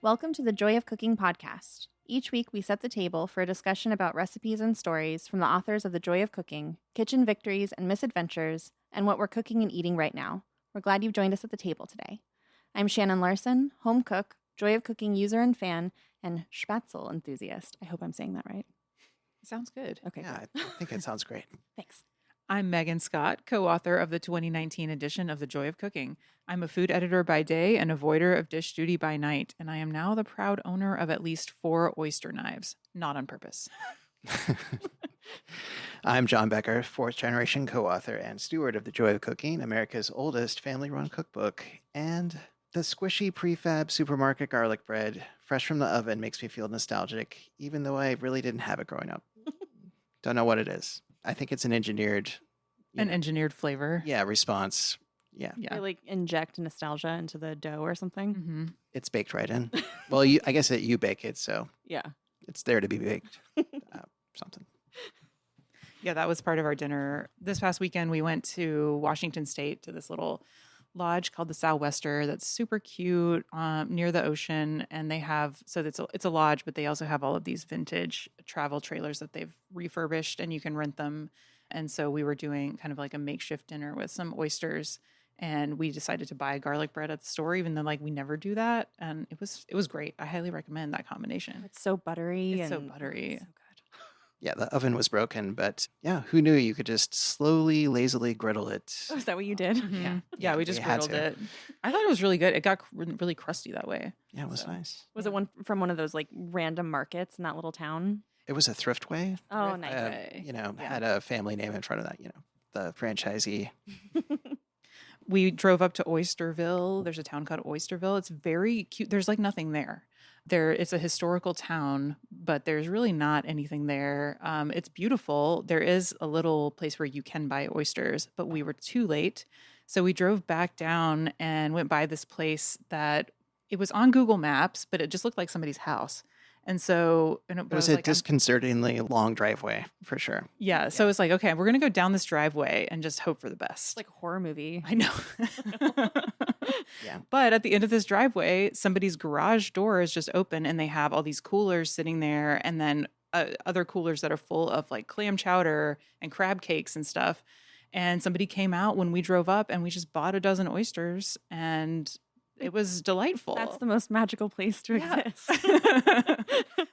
Welcome to the Joy of Cooking podcast. Each week, we set the table for a discussion about recipes and stories from the authors of The Joy of Cooking, Kitchen Victories and Misadventures, and what we're cooking and eating right now. We're glad you've joined us at the table today. I'm Shannon Larson, home cook, Joy of Cooking user and fan, and Spätzle enthusiast. I hope I'm saying that right. Sounds good. Okay, Yeah, good. I think it sounds great. Thanks. I'm Megan Scott, co-author of the 2019 edition of The Joy of Cooking. I'm a food editor by day and avoider of dish duty by night, and I am now the proud owner of at least 4 oyster knives, not on purpose. I'm John Becker, fourth generation co-author and steward of The Joy of Cooking, America's oldest family-run cookbook. And the squishy prefab supermarket garlic bread, fresh from the oven, makes me feel nostalgic, even though I really didn't have it growing up. Don't know what it is. I think it's an engineered Engineered flavor. response. Yeah, Yeah. They like inject nostalgia into the dough or something. Mm-hmm. it's baked right in. Well, I guess you bake it, so Yeah. it's there to be baked. Something. Yeah, that was part of our dinner. This past weekend, we went to Washington State to this little lodge called the Southwester that's super cute near the ocean. And they have, so it's a lodge, but they also have all of these vintage travel trailers that they've refurbished and you can rent them. And so we were doing kind of like a makeshift dinner with some oysters. And we decided to buy garlic bread at the store, even though like we never do that. And it was great. I highly recommend that combination. It's so buttery. It's so and buttery. So good. Yeah, the oven was broken, but yeah, who knew you could just slowly, lazily griddle it? Oh, is that what you did? Mhm. Yeah. Yeah, we we just had grilled to. it. I thought it was really good. It got really crusty that way. Yeah, it was So- nice. Was it one from one of those like random markets in that little town? It was a thrift way. Oh, Thrift nice. way. Yeah. Yeah. Had a family name in front of that, the franchisee. We drove up to Oysterville. There's a town called Oysterville. It's very cute. There's like nothing there. It's a historical town, but there's really not anything there. It's beautiful. There is a little place where you can buy oysters, but we were too late. So we drove back down and went by this place that it was on Google Maps, but it just looked like somebody's house. And so It but I was a like, disconcertingly long driveway, for sure. yeah. So it's like, okay, we're going to go down this driveway and just hope for the best. It's like a horror movie. I know. Yeah. But at the end of this driveway, somebody's garage door is just open and they have all these coolers sitting there and then other coolers that are full of like clam chowder and crab cakes and stuff. And somebody came out when we drove up and we just bought a dozen oysters and it was delightful. That's the most magical place to Yeah. exist.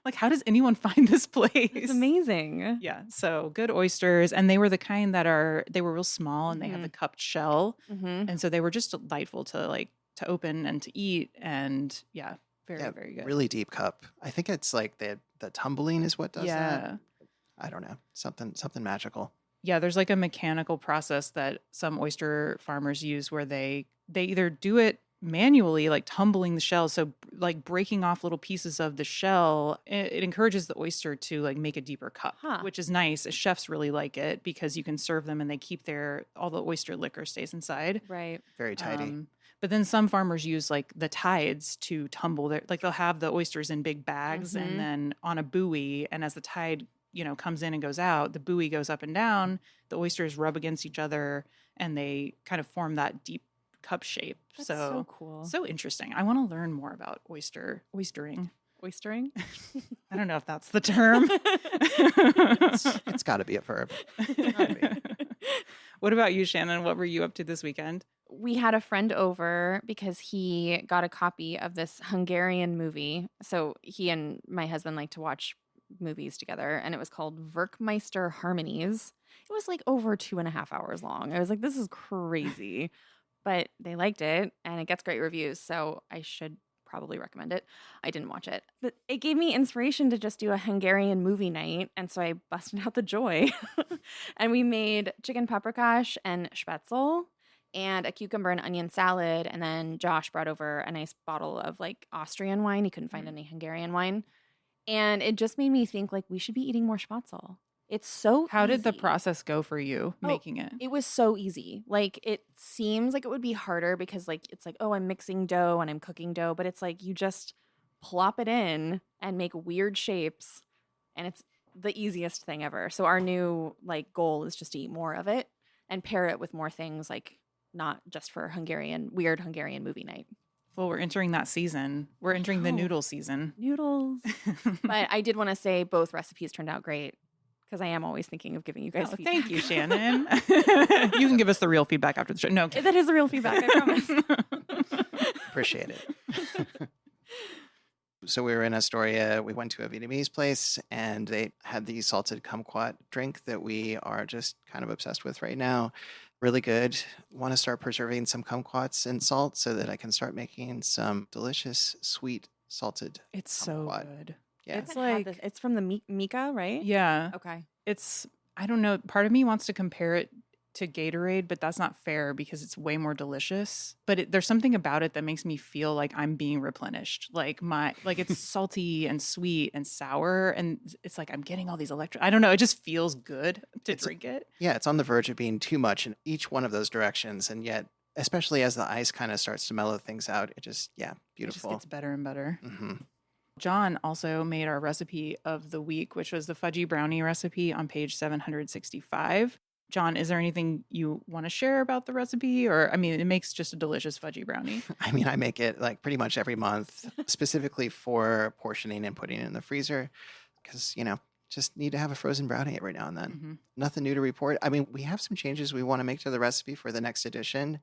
Like, how does anyone find this place? It's amazing. Yeah. So good oysters. And they were the kind they were real small and they have the cupped shell. Mm-hmm. And so they were just delightful to open and to eat. And yeah, very, Yeah, very good. Really deep cup. I think it's like the tumbling is what does Yeah. that. I don't know. Something magical. Yeah, there's like a mechanical process that some oyster farmers use where they either do it manually, like tumbling the shell, so like breaking off little pieces of the shell. It encourages the oyster to like make a deeper cup, Huh. which is nice. Chefs really like it because you can serve them and they keep all the oyster liquor stays inside. Right. Very tidy. But then some farmers use like the tides to tumble they'll have the oysters in big bags Mhm. and then on a buoy. And as the tide, comes in and goes out, the buoy goes up and down, the oysters rub against each other and they kind of form that deep cup shape. That's so cool. So interesting. I want to learn more about oystering. Oystering? I don't know if that's the term. It's got to be a verb. What about you, Shannon? What were you up to this weekend? We had a friend over because he got a copy of this Hungarian movie. So he and my husband like to watch movies together, and it was called Werkmeister Harmonies. It was like over 2.5 hours long. I was like, this is crazy. But they liked it, and it gets great reviews, so I should probably recommend it. I didn't watch it, but it gave me inspiration to just do a Hungarian movie night, and so I busted out the joy. And we made chicken paprikash and Spätzle and a cucumber and onion salad, and then Josh brought over a nice bottle of like Austrian wine. He couldn't find any Hungarian wine. And it just made me think like we should be eating more Spätzle. It's so How did the easy. process go for you making it? It was so easy. Like it seems like it would be harder because like it's like, oh, I'm mixing dough and I'm cooking dough, but it's like you just plop it in and make weird shapes and it's the easiest thing ever. So our new like goal is just to eat more of it and pair it with more things, like not just for weird Hungarian movie night. Well, we're entering that season. We're entering the know. noodle season. Noodles. But I did want to say both recipes turned out great because I am always thinking of giving you guys feedback. Thank you, Shannon. You can give us the real feedback after the show. No, That is the real feedback, I promise. Appreciate it. So we were in Astoria. We went to a Vietnamese place, and they had the salted kumquat drink that we are just kind of obsessed with right now. Really good. Want to start preserving some kumquats in salt so that I can start making some delicious sweet salted it's so kumquat. good. Yeah. It's like, it's from the Mika, right? yeah, Okay. it's, I don't know. Part of me wants to compare it to Gatorade, but that's not fair because it's way more delicious. But there's something about it that makes me feel like I'm being replenished. Like it's salty and sweet and sour, and it's like I'm getting all these I don't know. It just feels good to drink it. Yeah, it's on the verge of being too much in each one of those directions, and yet, especially as the ice kind of starts to mellow things out, it just beautiful. It just gets better and better. Mm-hmm. John also made our recipe of the week, which was the fudgy brownie recipe on page 765. John, is there anything you want to share about the recipe? Or, I mean, it makes just a delicious fudgy brownie. I mean, I make it like pretty much every month, specifically for portioning and putting it in the freezer because, just need to have a frozen brownie every now and then. Mm-hmm. Nothing new to report. I mean, we have some changes we want to make to the recipe for the next edition.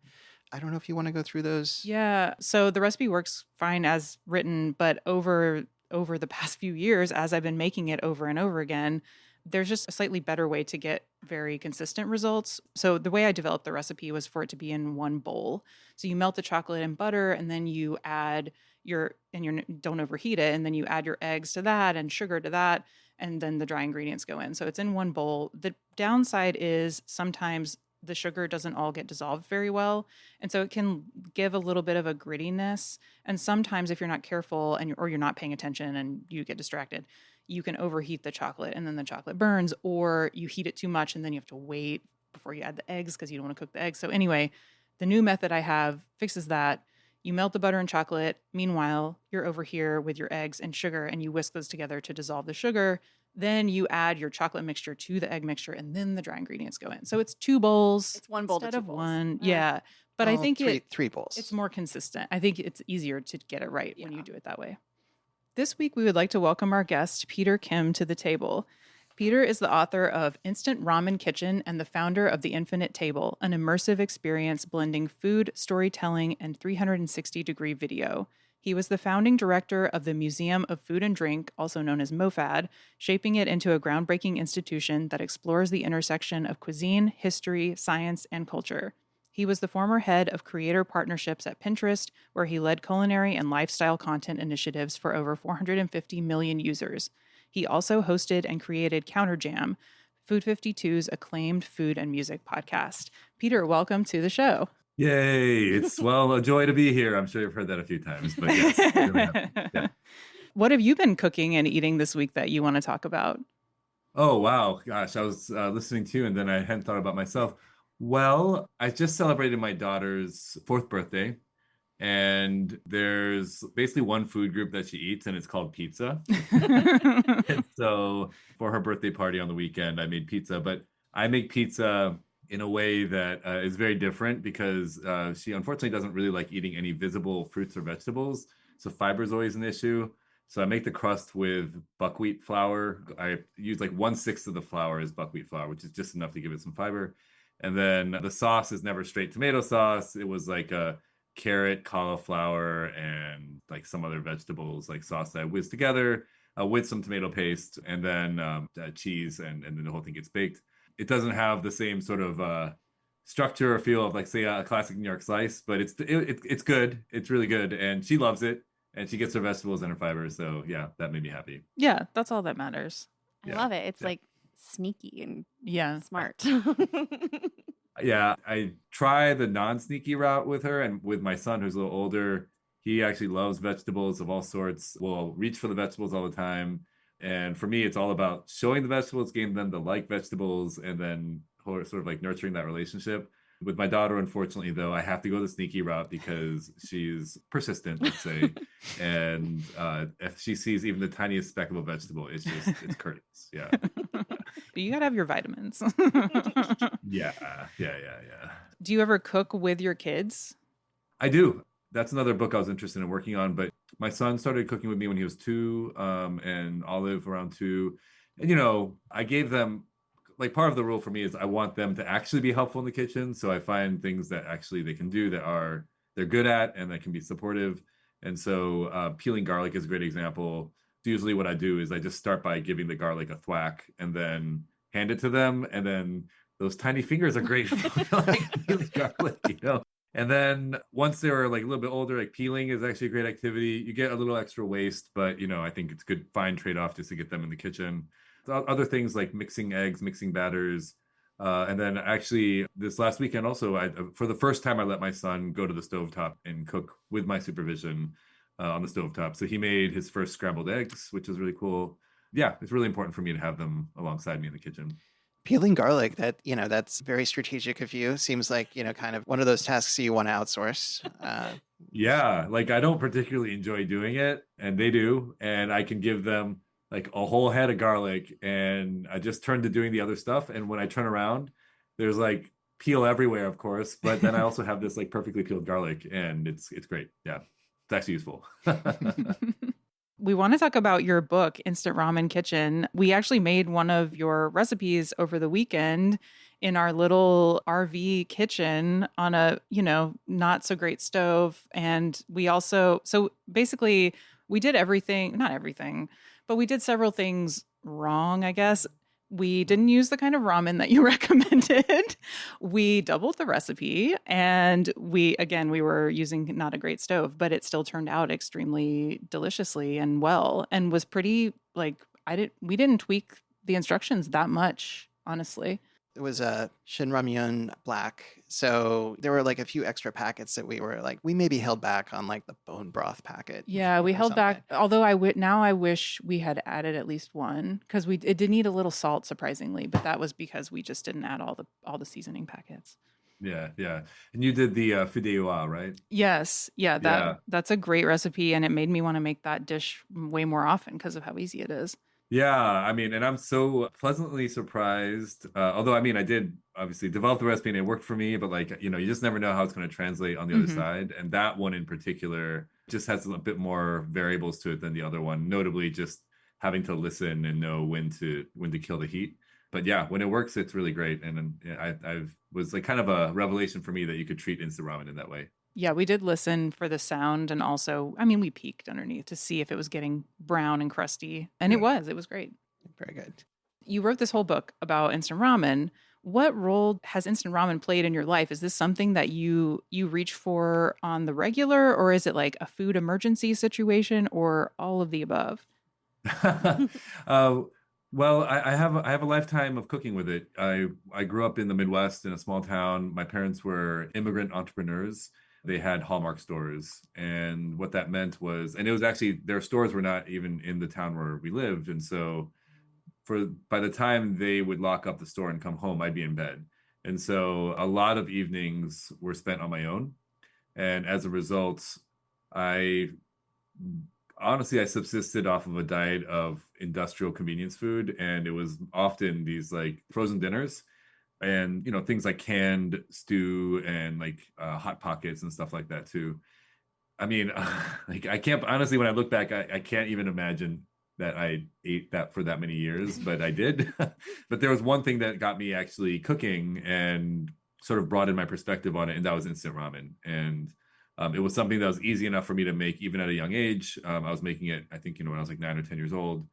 I don't know if you want to go through those. Yeah. So the recipe works fine as written, but over the past few years, as I've been making it over and over again, there's just a slightly better way to get very consistent results. So the way I developed the recipe was for it to be in one bowl. So you melt the chocolate and butter, and then you add don't overheat it, and then you add your eggs to that and sugar to that, and then the dry ingredients go in. So it's in one bowl. The downside is sometimes the sugar doesn't all get dissolved very well. And so it can give a little bit of a grittiness. And sometimes if you're not careful or you're not paying attention and you get distracted, you can overheat the chocolate and then the chocolate burns, or you heat it too much and then you have to wait before you add the eggs because you don't want to cook the eggs. So anyway, the new method I have fixes that. You melt the butter and chocolate. Meanwhile, you're over here with your eggs and sugar, and you whisk those together to dissolve the sugar. Then you add your chocolate mixture to the egg mixture, and then the dry ingredients go in. So it's 2 bowls. It's 1 bowl instead to 2 of bowls. one. Yeah. But I think three bowls. it's more consistent. I think it's easier to get it right when you do it that way. This week, we would like to welcome our guest, Peter Kim, to the table. Peter is the author of Instant Ramen Kitchen and the founder of The Infinite Table, an immersive experience blending food, storytelling, and 360-degree video. He was the founding director of the Museum of Food and Drink, also known as MoFad, shaping it into a groundbreaking institution that explores the intersection of cuisine, history, science, and culture. He was the former head of creator partnerships at Pinterest, where he led culinary and lifestyle content initiatives for over 450 million users. He also hosted and created Counter Jam, Food 52's acclaimed food and music podcast. Peter, welcome to the show. Yay. It's, a joy to be here. I'm sure you've heard that a few times, but yes. Really yeah. What have you been cooking and eating this week that you want to talk about? Oh, wow. Gosh, I was listening to you and then I hadn't thought about myself. Well, I just celebrated my daughter's 4th birthday, and there's basically one food group that she eats, and it's called pizza. And so for her birthday party on the weekend, I made pizza, but I make pizza in a way that is very different because she unfortunately doesn't really like eating any visible fruits or vegetables. So fiber is always an issue. So I make the crust with buckwheat flour. I use like 1/6 of the flour is buckwheat flour, which is just enough to give it some fiber. And then the sauce is never straight tomato sauce. It was like a carrot, cauliflower, and like some other vegetables like sauce that I whiz together with some tomato paste, and then cheese, and then the whole thing gets baked. It doesn't have the same sort of structure or feel of like, say, a classic New York slice, but it's good. It's really good, and she loves it, and she gets her vegetables and her fiber. So yeah, that made me happy. Yeah, that's all that matters. I love it. It's like sneaky and smart. Yeah, I try the non-sneaky route with her, and with my son who's a little older, he actually loves vegetables of all sorts. Will reach for the vegetables all the time. And for me, it's all about showing the vegetables, getting them to like vegetables, and then sort of like nurturing that relationship. With my daughter, unfortunately, though, I have to go the sneaky route because she's persistent, let's say. And if she sees even the tiniest speck of a vegetable, it's curtains. Yeah. You got to have your vitamins. Yeah. Do you ever cook with your kids? I do. that's another book I was interested in working on. But my son started cooking with me when he was 2, and Olive around 2. And I gave them, like, part of the rule for me is I want them to actually be helpful in the kitchen. So I find things that actually they can do that they're good at and that can be supportive. And so peeling garlic is a great example. Usually what I do is I just start by giving the garlic a thwack and then hand it to them. And then those tiny fingers are great for like peeling garlic. And then once they're like a little bit older, like peeling is actually a great activity. You get a little extra waste, but I think it's a good fine trade-off just to get them in the kitchen. Other things like mixing eggs, mixing batters. And then actually this last weekend also, for the first time, I let my son go to the stovetop and cook with my supervision on the stovetop. So he made his first scrambled eggs, which is really cool. Yeah, it's really important for me to have them alongside me in the kitchen. Peeling garlic, that's very strategic of you. Seems like, kind of one of those tasks you want to outsource. Yeah, like I don't particularly enjoy doing it, and they do, and I can give them like a whole head of garlic, and I just turn to doing the other stuff. And when I turn around, there's like peel everywhere, of course, but then I also have this like perfectly peeled garlic, and it's great. Yeah, it's actually useful. We want to talk about your book, Instant Ramen Kitchen. We actually made one of your recipes over the weekend in our little RV kitchen on a, not so great stove. And we also, so basically, we did everything, not everything, but we did several things wrong, I guess. We didn't use the kind of ramen that you recommended. We doubled the recipe, and we were using not a great stove, but it still turned out extremely deliciously and well, and was pretty we didn't tweak the instructions that much, honestly. It was a Shin Ramyun Black. So there were like a few extra packets that we maybe held back on like the bone broth packet. Yeah, we held back. Although now I wish we had added at least one, because it did need a little salt, surprisingly, but that was because we just didn't add all the seasoning packets. Yeah. And you did the fideuà, right? Yes. Yeah, that's a great recipe, and it made me want to make that dish way more often because of how easy it is. Yeah, I mean, and I'm so pleasantly surprised. Although, I mean, I did obviously develop the recipe and it worked for me, but you just never know how it's going to translate on the other side. And that one in particular just has a bit more variables to it than the other one, notably just having to listen and know when to kill the heat. But yeah, when it works, it's really great. And I was like kind of a revelation for me that you could treat instant ramen in that way. Yeah, we did listen for the sound, and also, I mean, we peeked underneath to see if it was getting brown and crusty, and it was great. Very good. You wrote this whole book about instant ramen. What role has instant ramen played in your life? Is this something that you reach for on the regular, or is it like a food emergency situation, or all of the above? Well, I have a lifetime of cooking with it. I grew up in the Midwest in a small town. My parents were immigrant entrepreneurs. They had Hallmark stores, and what that meant was, and it was actually, their stores were not even in the town where we lived, and so by the time they would lock up the store and come home, I'd be in bed. And so a lot of evenings were spent on my own, and as a result, I honestly, I subsisted off of a diet of industrial convenience food, and it was often these like frozen dinners and things like canned stew and like hot pockets and stuff like that too. I mean, like I can't honestly, when I look back, I can't even imagine that I ate that for that many years, but I did. But there was one thing that got me actually cooking and sort of broadened my perspective on it, and that was instant ramen. And it was something that was easy enough for me to make even at a young age. I was making it, I think, when I was like 9 or 10 years old.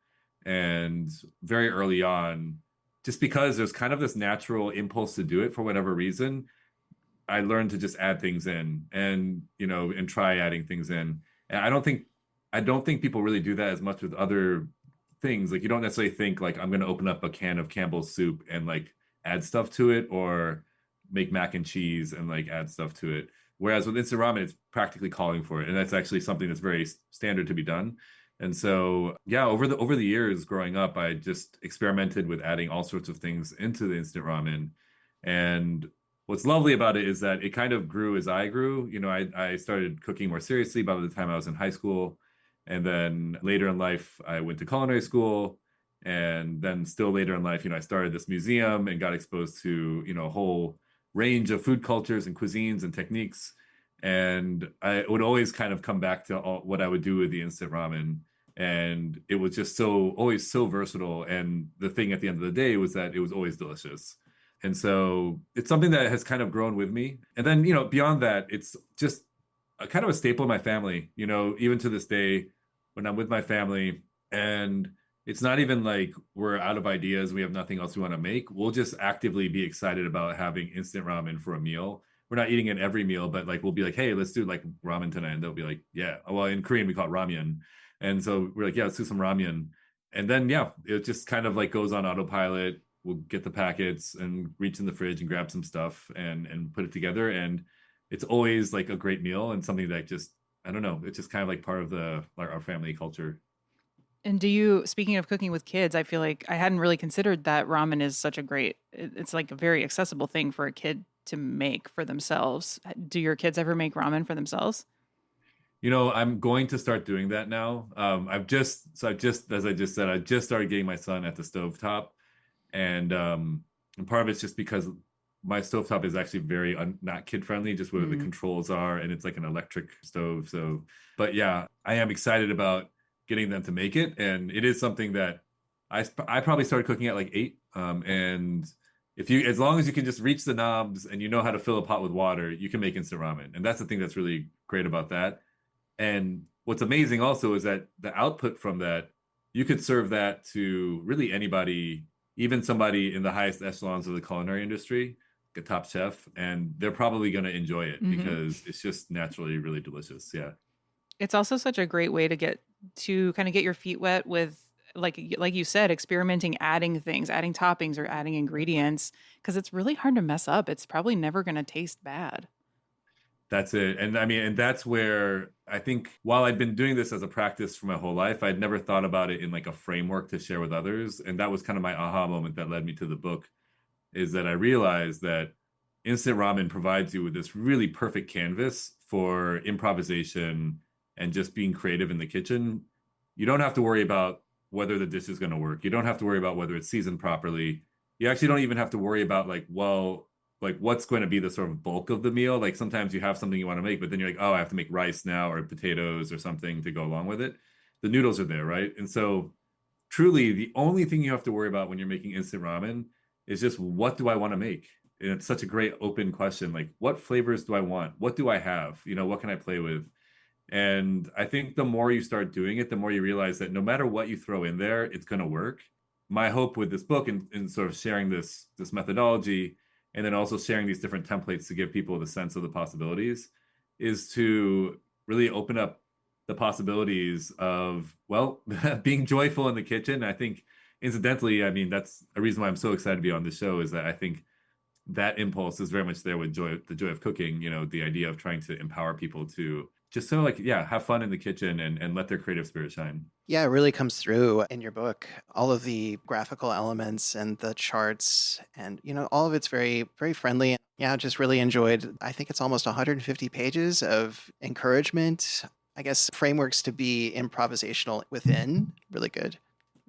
And very early on, just because there's kind of this natural impulse to do it for whatever reason, I learned to just add things in and try adding things in. And I don't think people really do that as much with other things. Like you don't necessarily think like I'm going to open up a can of Campbell's soup and like add stuff to it, or make mac and cheese and like add stuff to it. Whereas with instant ramen, it's practically calling for it, and that's actually something that's very standard to be done. And so, yeah, over the years growing up, I just experimented with adding all sorts of things into the instant ramen. And what's lovely about it is that it kind of grew as I grew. I started cooking more seriously by the time I was in high school. And then later in life, I went to culinary school. And then still later in life, I started this museum and got exposed to, a whole range of food cultures and cuisines and techniques. And I would always kind of come back to what I would do with the instant ramen. And it was just always so versatile. And the thing at the end of the day was that it was always delicious. And so it's something that has kind of grown with me. And then, beyond that, it's just a kind of a staple in my family, even to this day when I'm with my family. And it's not even like we're out of ideas, we have nothing else we want to make. We'll just actively be excited about having instant ramen for a meal. We're not eating it every meal, but like we'll be like, hey, let's do like ramen tonight. And they'll be like, yeah. Well, in Korean, we call it ramyun. And so we're like, yeah, let's do some ramyun. And then, yeah, it just kind of like goes on autopilot. We'll get the packets and reach in the fridge and grab some stuff and put it together. And it's always like a great meal and something that just, I don't know, it's just kind of like part of our family culture. And speaking of cooking with kids, I feel like I hadn't really considered that ramen is such a it's like a very accessible thing for a kid to make for themselves. Do your kids ever make ramen for themselves? I'm going to start doing that now. As I just said, I just started getting my son at the stovetop. And part of it's just because my stovetop is actually very not kid friendly, just where the controls are, and it's like an electric stove. So, but yeah, I am excited about getting them to make it, and it is something that I probably started cooking at like 8. And as long as you can just reach the knobs and you know how to fill a pot with water, you can make instant ramen, and that's the thing that's really great about that. And what's amazing also is that the output from that, you could serve that to really anybody, even somebody in the highest echelons of the culinary industry, like a top chef, and they're probably going to enjoy it because it's just naturally really delicious. Yeah. It's also such a great way to kind of get your feet wet with like you said, experimenting, adding things, adding toppings or adding ingredients because it's really hard to mess up. It's probably never going to taste bad. That's it. And I mean, and that's where I think while I'd been doing this as a practice for my whole life, I'd never thought about it in like a framework to share with others. And that was kind of my aha moment that led me to the book, is that I realized that instant ramen provides you with this really perfect canvas for improvisation and just being creative in the kitchen. You don't have to worry about whether the dish is going to work. You don't have to worry about whether it's seasoned properly. You actually don't even have to worry about like what's going to be the sort of bulk of the meal. Like sometimes you have something you want to make, but then you're like, oh, I have to make rice now or potatoes or something to go along with it. The noodles are there, right? And so truly the only thing you have to worry about when you're making instant ramen is just what do I want to make? And it's such a great open question. Like, what flavors do I want? What do I have? What can I play with? And I think the more you start doing it, the more you realize that no matter what you throw in there, it's going to work. My hope with this book and sort of sharing this methodology and then also sharing these different templates to give people the sense of the possibilities is to really open up the possibilities of, well, being joyful in the kitchen. I think incidentally, I mean, that's a reason why I'm so excited to be on the show, is that I think that impulse is very much there with the joy of cooking, the idea of trying to empower people to just sort of like, yeah, have fun in the kitchen and let their creative spirit shine. Yeah, it really comes through in your book. All of the graphical elements and the charts and, all of it's very, very friendly. Yeah, just really enjoyed. I think it's almost 150 pages of encouragement, I guess, frameworks to be improvisational within. Really good.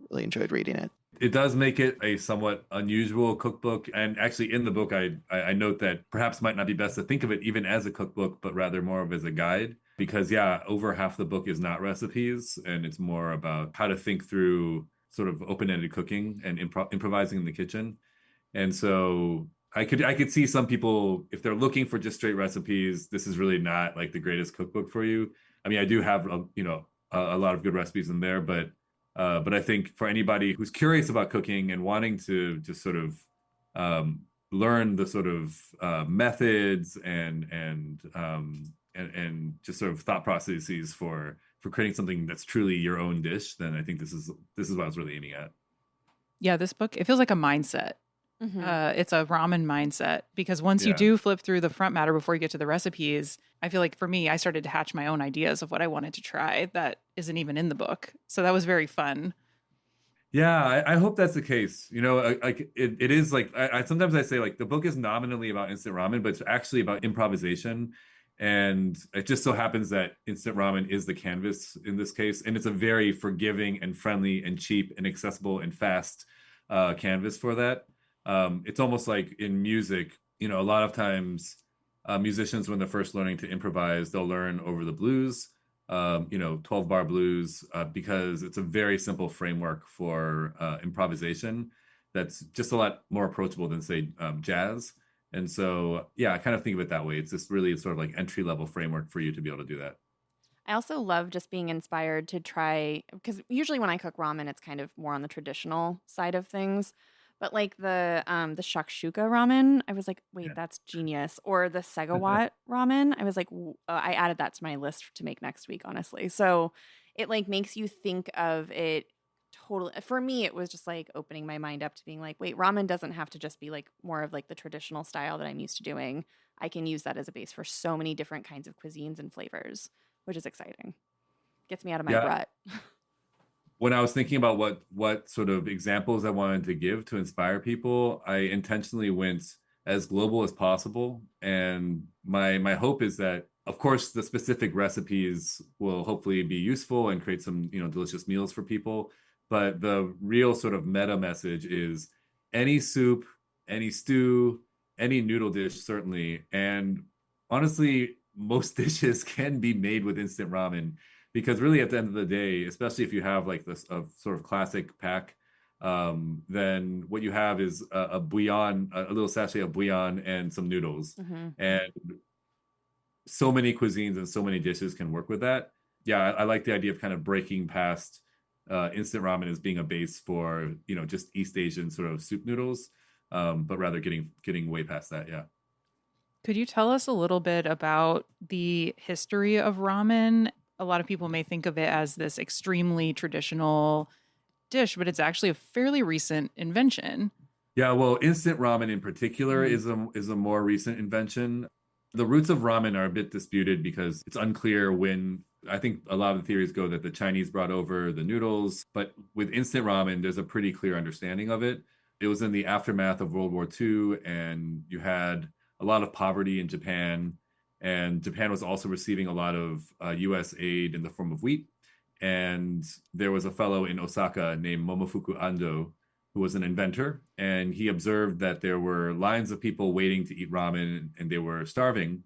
Really enjoyed reading it. It does make it a somewhat unusual cookbook. And actually in the book, I note that perhaps might not be best to think of it even as a cookbook, but rather more of as a guide. Because yeah, over half the book is not recipes, and it's more about how to think through sort of open-ended cooking and improvising in the kitchen. And so I could see some people, if they're looking for just straight recipes, this is really not like the greatest cookbook for you. I mean, I do have a lot of good recipes in there, but I think for anybody who's curious about cooking and wanting to just sort of learn the sort of methods and just sort of thought processes for creating something that's truly your own dish, then I think this is what I was really aiming at. Yeah, this book, it feels like a mindset. It's a ramen mindset because once you do flip through the front matter before you get to the recipes, I feel like for me, I started to hatch my own ideas of what I wanted to try that isn't even in the book. So that was very fun. Yeah, I hope that's the case. Like it is like I sometimes I say like the book is nominally about instant ramen, but it's actually about improvisation. And it just so happens that instant ramen is the canvas in this case, and it's a very forgiving and friendly and cheap and accessible and fast canvas for that. It's almost like in music, a lot of times musicians, when they're first learning to improvise, they'll learn over the blues, 12 bar blues, because it's a very simple framework for improvisation that's just a lot more approachable than, say, jazz. And so, yeah, I kind of think of it that way. It's this really sort of like entry level framework for you to be able to do that. I also love just being inspired to try because usually when I cook ramen, it's kind of more on the traditional side of things. But like the shakshuka ramen, I was like, wait, that's genius. Or the Yeah. segawa ramen, I was like, I added that to my list to make next week, honestly. So it like makes you think of it totally. For me, it was just like opening my mind up to being like, wait, ramen doesn't have to just be like more of like the traditional style that I'm used to doing. I can use that as a base for so many different kinds of cuisines and flavors, which is exciting. Gets me out of my Yeah. rut. When I was thinking about what sort of examples I wanted to give to inspire people, I intentionally went as global as possible. And my hope is that, of course, the specific recipes will hopefully be useful and create some, delicious meals for people. But the real sort of meta message is any soup, any stew, any noodle dish, certainly. And honestly, most dishes can be made with instant ramen, because really at the end of the day, especially if you have like this a sort of classic pack, then what you have is a bouillon, a little sachet of bouillon and some noodles. Mm-hmm. And so many cuisines and so many dishes can work with that. Yeah, I like the idea of kind of breaking past instant ramen as being a base for, just East Asian sort of soup noodles, but rather getting way past that. Yeah. Could you tell us a little bit about the history of ramen? A lot of people may think of it as this extremely traditional dish, but it's actually a fairly recent invention. Yeah, well, instant ramen in particular Mhm. is a more recent invention. The roots of ramen are a bit disputed because it's unclear when. I think a lot of the theories go that the Chinese brought over the noodles, but with instant ramen, there's a pretty clear understanding of it. It was in the aftermath of World War II, and you had a lot of poverty in Japan, and Japan was also receiving a lot of U.S. aid in the form of wheat. And there was a fellow in Osaka named Momofuku Ando who was an inventor, and he observed that there were lines of people waiting to eat ramen and they were starving.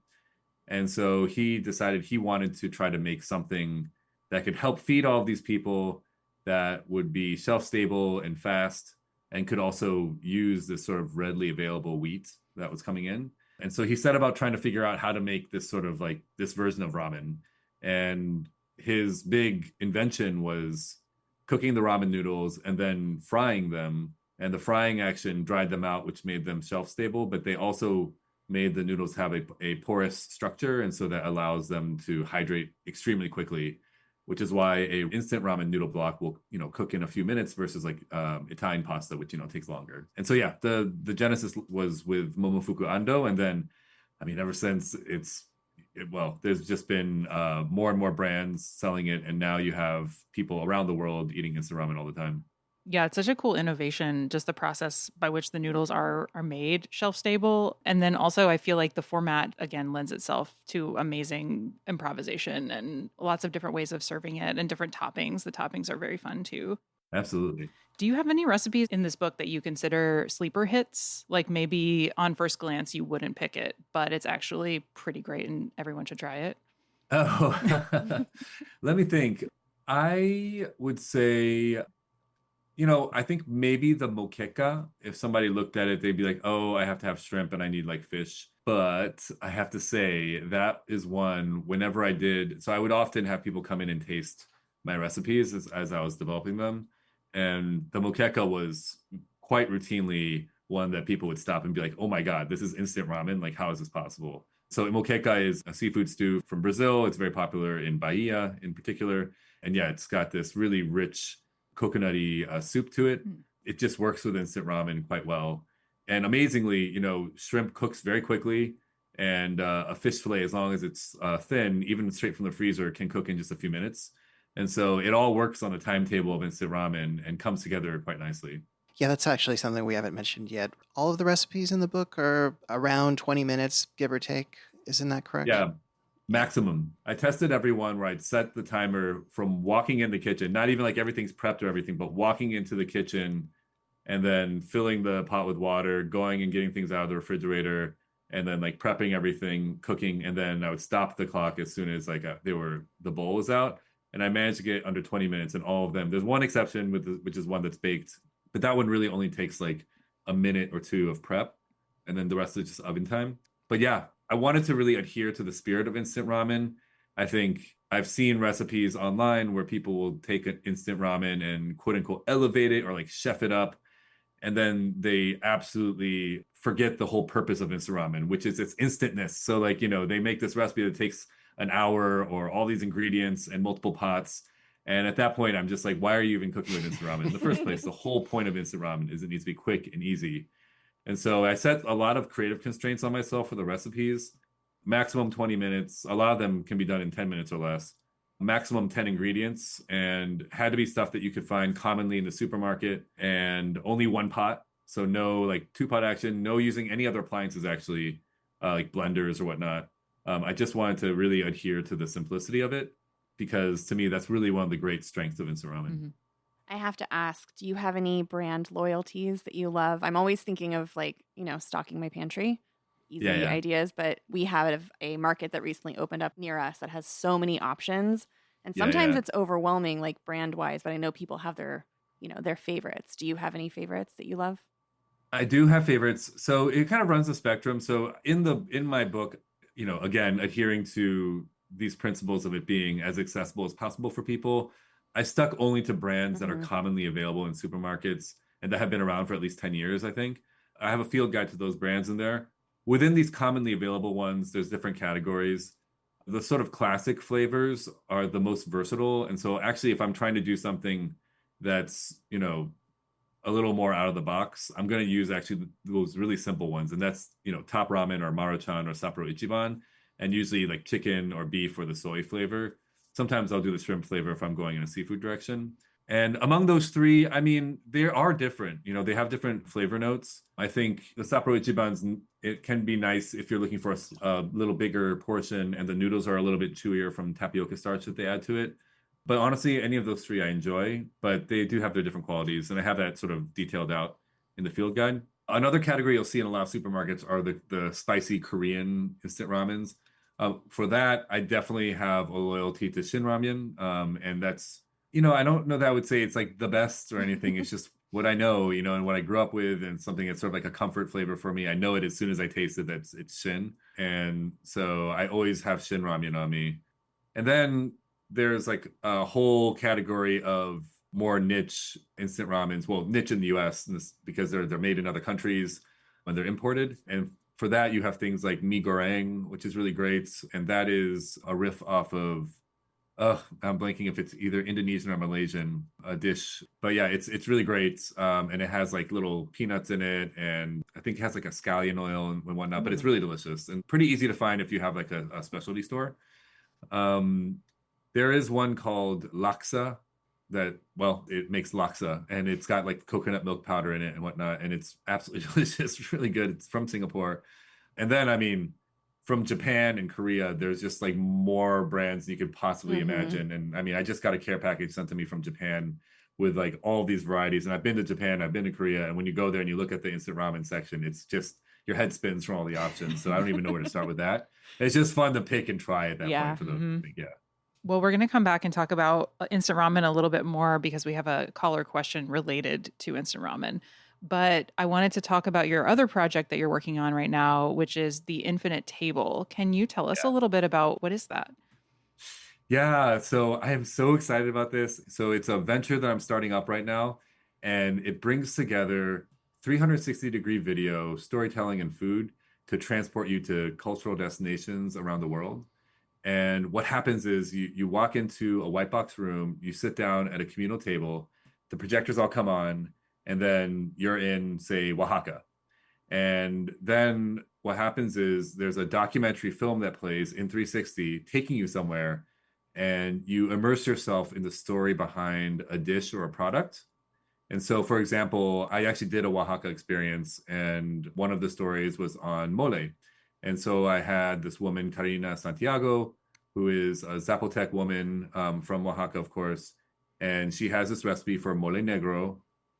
And so he decided he wanted to try to make something that could help feed all of these people, that would be shelf stable and fast, and could also use this sort of readily available wheat that was coming in. And so he set about trying to figure out how to make this sort of like this version of ramen. And his big invention was cooking the ramen noodles and then frying them. And the frying action dried them out, which made them shelf stable, but they also made the noodles have a porous structure, and so that allows them to hydrate extremely quickly, which is why a instant ramen noodle block will cook in a few minutes versus like Italian pasta, which takes longer. And so yeah, the genesis was with Momofuku Ando, and then I mean ever since well, there's just been more and more brands selling it, and now you have people around the world eating instant ramen all the time. Yeah, it's such a cool innovation, just the process by which the noodles are made shelf stable. And then also I feel like the format again lends itself to amazing improvisation and lots of different ways of serving it and different toppings. The toppings are very fun too. Absolutely. Do you have any recipes in this book that you consider sleeper hits? Like maybe on first glance you wouldn't pick it, but it's actually pretty great and everyone should try it. Oh, let me think. I would say, I think maybe the moqueca, if somebody looked at it, they'd be like, oh, I have to have shrimp and I need like fish. But I have to say that is one whenever I did. So I would often have people come in and taste my recipes as I was developing them. And the moqueca was quite routinely one that people would stop and be like, oh my God, this is instant ramen. Like, how is this possible? So moqueca is a seafood stew from Brazil. It's very popular in Bahia in particular. And yeah, it's got this really rich coconutty soup to it. Mm. It just works with instant ramen quite well. And amazingly, shrimp cooks very quickly, and a fish fillet, as long as it's thin, even straight from the freezer, can cook in just a few minutes. And so it all works on the timetable of instant ramen and comes together quite nicely. Yeah, that's actually something we haven't mentioned yet. All of the recipes in the book are around 20 minutes, give or take. Isn't that correct? Yeah, Yeah. maximum. I tested everyone where I'd set the timer from walking in the kitchen, not even like everything's prepped or everything, but walking into the kitchen and then filling the pot with water, going and getting things out of the refrigerator, and then like prepping everything, cooking, and then I would stop the clock as soon as like the bowl was out. And I managed to get under 20 minutes in all of them. There's one exception which is one that's baked, but that one really only takes like a minute or two of prep, and then the rest is just oven time. But yeah, I wanted to really adhere to the spirit of instant ramen. I think I've seen recipes online where people will take an instant ramen and quote unquote elevate it or like chef it up, and then they absolutely forget the whole purpose of instant ramen, which is its instantness. So like, they make this recipe that takes an hour or all these ingredients and multiple pots. And at that point, I'm just like, why are you even cooking with instant ramen in the first place? The whole point of instant ramen is it needs to be quick and easy. And so I set a lot of creative constraints on myself for the recipes. Maximum 20 minutes. A lot of them can be done in 10 minutes or less. Maximum 10 ingredients, and had to be stuff that you could find commonly in the supermarket, and only one pot. So no like two pot action, no using any other appliances actually, like blenders or whatnot. I just wanted to really adhere to the simplicity of it, because to me, that's really one of the great strengths of instant ramen. Mm-hmm. I have to ask, do you have any brand loyalties that you love? I'm always thinking of like, stocking my pantry, easy Yeah. ideas, but we have a market that recently opened up near us that has so many options. And Yeah, sometimes yeah. it's overwhelming, like brand wise, but I know people have their favorites. Do you have any favorites that you love? I do have favorites. So it kind of runs the spectrum. So in my book, again, adhering to these principles of it being as accessible as possible for people, I stuck only to brands that are Mhm. commonly available in supermarkets and that have been around for at least 10 years, I think. I have a field guide to those brands in there. Within these commonly available ones, there's different categories. The sort of classic flavors are the most versatile. And so actually, if I'm trying to do something that's, a little more out of the box, I'm going to use actually those really simple ones. And that's, Top Ramen or Maruchan or Sapporo Ichiban, and usually like chicken or beef or the soy flavor. Sometimes I'll do the shrimp flavor if I'm going in a seafood direction. And among those three, I mean, they are different. They have different flavor notes. I think the Sapporo Ichiban's, it can be nice if you're looking for a little bigger portion and the noodles are a little bit chewier from tapioca starch that they add to it. But honestly, any of those three I enjoy, but they do have their different qualities. And I have that sort of detailed out in the field guide. Another category you'll see in a lot of supermarkets are the spicy Korean instant ramens. For that, I definitely have a loyalty to Shin Ramyun. And that's, I don't know that I would say it's like the best or anything. It's just what I know, and what I grew up with, and something that's sort of like a comfort flavor for me. I know it as soon as I taste it, it's Shin. And so I always have Shin Ramyun on me. And then there's like a whole category of more niche instant ramens. Well, niche in the US because they're made in other countries when they're imported. And for that, you have things like mi goreng, which is really great. And that is a riff off of, I'm blanking if it's either Indonesian or Malaysian dish. But yeah, it's really great. And it has like little peanuts in it. And I think it has like a scallion oil and whatnot, but it's really delicious and pretty easy to find if you have like a specialty store. There is one called laksa that, well, it makes laksa and it's got like coconut milk powder in it and whatnot. And it's absolutely delicious. It's really good. It's from Singapore. And then, I mean, from Japan and Korea, there's just like more brands you could possibly imagine. And I mean, I just got a care package sent to me from Japan with like all these varieties. And I've been to Japan, I've been to Korea. And when you go there and you look at the instant ramen section, it's just your head spins from all the options. So I don't even know where to start with that. It's just fun to pick and try at that Yeah. point for the, yeah. Well, we're going to come back and talk about instant ramen a little bit more because we have a caller question related to instant ramen. But I wanted to talk about your other project that you're working on right now, which is the Infinite Table. Can you tell us a little bit about what is that? Yeah, so I am so excited about this. So it's a venture that I'm starting up right now, and it brings together 360-degree video, storytelling, and food to transport you to cultural destinations around the world. And what happens is you walk into a white box room, you sit down at a communal table, the projectors all come on, and then you're in, say, Oaxaca. And then what happens is there's a documentary film that plays in 360, taking you somewhere, and you immerse yourself in the story behind a dish or a product. And so, for example, I actually did a Oaxaca experience, and one of the stories was on mole. And so I had this woman, Karina Santiago, who is a Zapotec woman from Oaxaca, of course. And she has this recipe for mole negro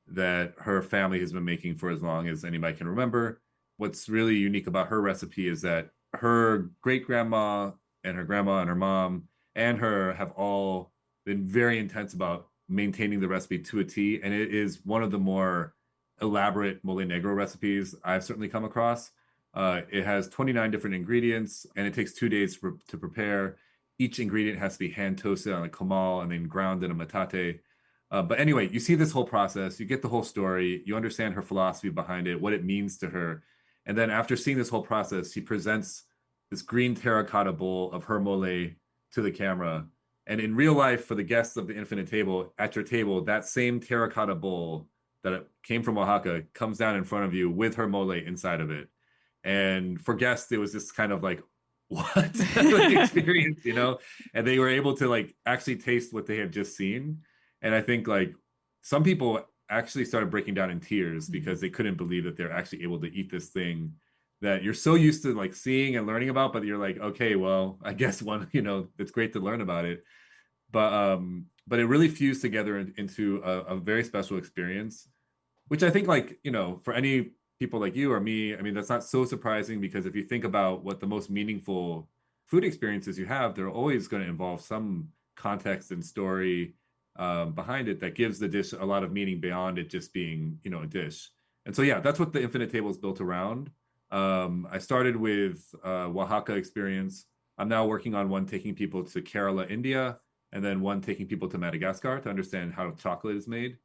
that her family has been making for as long as anybody can remember. what's really unique about her recipe is that her great grandma and her grandma and her mom and her have all been very intense about maintaining the recipe to a T. And it is one of the more elaborate mole negro recipes I've certainly come across. It has 29 different ingredients and it takes 2 days to prepare. Each ingredient has to be hand toasted on a comal and then ground in a metate. But anyway, you see this whole process, you get the whole story, you understand her philosophy behind it, what it means to her. And then after seeing this whole process, she presents this green terracotta bowl of her mole to the camera. And in real life, for the guests of the Infinite Table, at your table, that same terracotta bowl that came from Oaxaca comes down in front of you with her mole inside of it. And for guests, it was just kind of like, what like experience, you know? And they were able to like actually taste what they had just seen. And I think like some people actually started breaking down in tears because they couldn't believe that they're actually able to eat this thing that you're so used to like seeing and learning about, but you're like, okay, well, I guess one, you know, it's great to learn about it. But it really fused together into a very special experience, which I think like, you know, for any people like you or me, I mean, that's not so surprising because if you think about what the most meaningful food experiences you have, they're always going to involve some context and story behind it that gives the dish a lot of meaning beyond it just being, you know, a dish. And so, yeah, that's what the Infinite Table is built around. I started with Oaxaca experience. I'm now working on one taking people to Kerala, India, and then one taking people to Madagascar to understand how chocolate is made.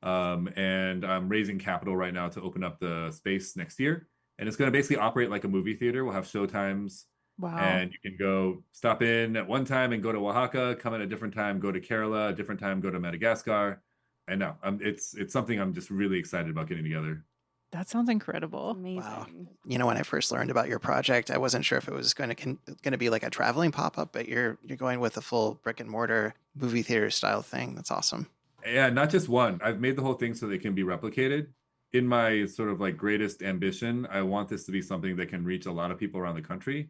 And I'm raising capital right now to open up the space next year. And it's going to basically operate like a movie theater. We'll have show times. Wow. And you can go stop in at one time and go to Oaxaca, come in a different time, go to Kerala, a different time, go to Madagascar. And now it's something I'm just really excited about getting together. That sounds incredible. Amazing. Wow. You know, when I first learned about your project, I wasn't sure if it was going to be like a traveling pop-up, but you're going with a full brick and mortar movie theater style thing. That's awesome. Yeah, not just one. I've made the whole thing so they can be replicated. In my sort of like greatest ambition, I want this to be something that can reach a lot of people around the country.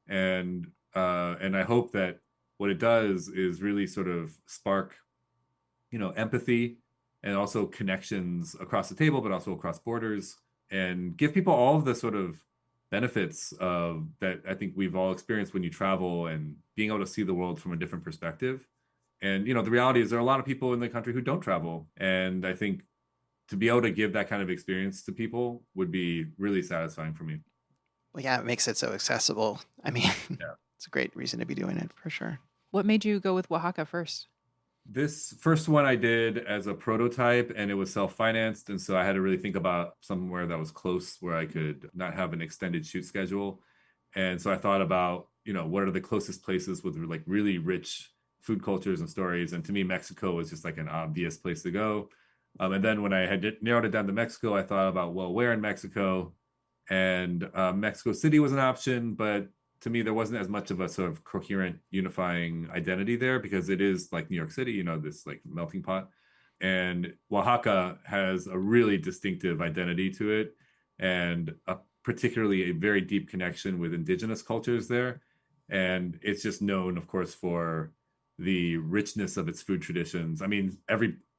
And I hope that what it does is really sort of spark, you know, empathy and also connections across the table, but also across borders, and give people all of the sort of benefits of that I think we've all experienced when you travel and being able to see the world from a different perspective. And, you know, the reality is there are a lot of people in the country who don't travel. And I think to be able to give that kind of experience to people would be really satisfying for me. Well, yeah, it makes it so accessible. I mean, Yeah. It's a great reason to be doing it for sure. What made you go with Oaxaca first? This first one I did as a prototype and it was self-financed. And so I had to really think about somewhere that was close where I could not have an extended shoot schedule. And so I thought about, you know, what are the closest places with like really rich food cultures and stories. And to me, Mexico was just like an obvious place to go. And then when I had narrowed it down to Mexico, I thought about, well, where in Mexico? And Mexico City was an option, but to me, there wasn't as much of a sort of coherent, unifying identity there because it is like New York City, you know, this like melting pot. And Oaxaca has a really distinctive identity to it and particularly a very deep connection with indigenous cultures there. And it's just known, of course, for the richness of its food traditions. I mean,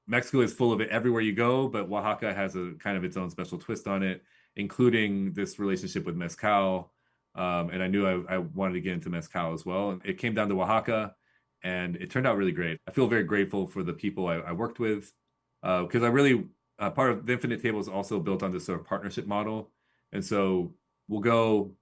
Mexico is full of it everywhere you go, but Oaxaca has a kind of its own special twist on it, including this relationship with mezcal. And I knew I wanted to get into mezcal as well. And it came down to Oaxaca and it turned out really great. I feel very grateful for the people I worked with because I really, part of the Infinite Table is also built on this sort of partnership model. And so we'll go